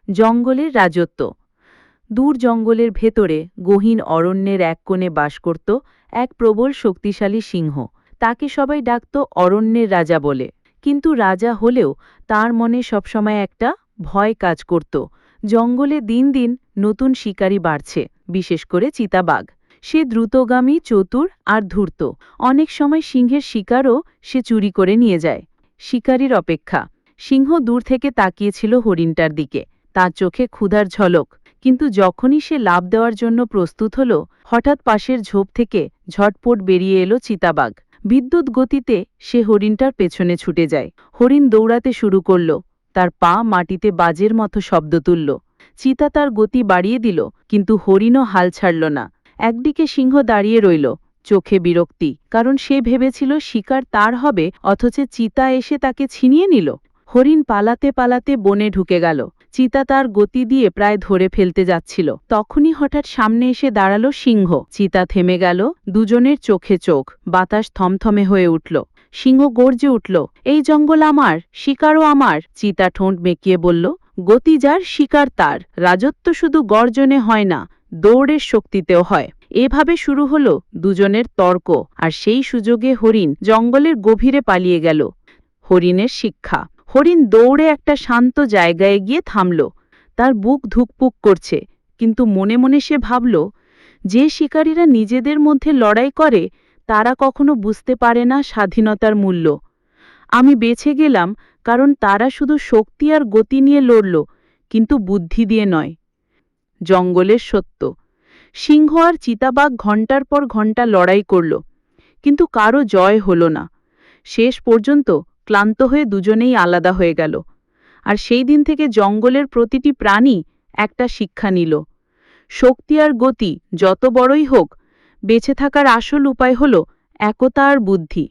জঙ্গলের রাজত্ব। দূর জঙ্গলের ভেতরে গহীন অরণ্যের এক কোণে বাস করত এক প্রবল শক্তিশালী সিংহ। তাকে সবাই ডাকত অরণ্যের রাজা বলে। কিন্তু রাজা হলেও তার মনে সবসময় একটা ভয় কাজ করত। জঙ্গলে দিন দিন নতুন শিকারী বাড়ছে, বিশেষ করে চিতাবাঘ। সে দ্রুতগামী, চতুর আর ধূর্ত। অনেক সময় সিংহের শিকারও সে চুরি করে নিয়ে যায়। শিকারীর অপেক্ষা। সিংহ দূর থেকে তাকিয়েছিল হরিণটার দিকে, তার চোখে ক্ষুধার ঝলক। কিন্তু যখনই সে লাফ দেওয়ার জন্য প্রস্তুত হল, হঠাৎ পাশের ঝোপ থেকে ঝটপট বেরিয়ে এলো চিতাবাঘ। বিদ্যুৎ গতিতে সে হরিণটার পেছনে ছুটে যায়। হরিণ দৌড়াতে শুরু করল, তার পা মাটিতে বাজের মতো শব্দ তুলল। চিতা তার গতি বাড়িয়ে দিল, কিন্তু হরিণও হাল ছাড়ল না। একদিকে সিংহ দাঁড়িয়ে রইল, চোখে বিরক্তি, কারণ সে ভেবেছিল শিকার তার হবে, অথচ চিতা এসে তাকে ছিনিয়ে নিল। হরিণ পালাতে পালাতে বনে ঢুকে গেল। চিতা তার গতি দিয়ে প্রায় ধরে ফেলতে যাচ্ছিল। তখনই হঠাৎ সামনে এসে দাঁড়ালো সিংহ। চিতা থেমে গেল, দুজনের চোখে চোখ। বাতাস থমথমে হয়ে উঠল। সিংহ গর্জে উঠল, এই জঙ্গল আমার, শিকারও আমার। চিতা ঠোঁট বেঁকিয়ে বলল, গতি যার, শিকার তার। রাজত্ব শুধু গর্জনে হয় না, দৌড়ের শক্তিতেও হয়। এভাবে শুরু হলো দুজনের তর্ক, আর সেই সুযোগে হরিণ জঙ্গলের গভীরে পালিয়ে গেল। হরিণের শিক্ষা। হরিণ দৌড়ে একটা শান্ত জায়গায় গিয়ে থামল। তার বুক ধুকপুক করছে, কিন্তু মনে মনে সে ভাবল, যে শিকারীরা নিজেদের মধ্যে লড়াই করে তারা কখনো বুঝতে পারে না স্বাধীনতার মূল্য। আমি বেঁচে গেলাম কারণ তারা শুধু শক্তি আর গতি নিয়ে লড়ল, কিন্তু বুদ্ধি দিয়ে নয়। জঙ্গলের সত্য। সিংহ আর চিতাবাঘ ঘণ্টার পর ঘণ্টা লড়াই করল, কিন্তু কারও জয় হল না। শেষ পর্যন্ত ক্লান্ত হয়ে দুজনেই আলাদা হয়ে গেল। আর সেই দিন থেকে জঙ্গলের প্রতিটি প্রাণী একটা শিক্ষা নিল। শক্তি আর গতি যত বড়ই হোক, বেঁচে থাকার আসল উপায় হল একতা আর বুদ্ধি।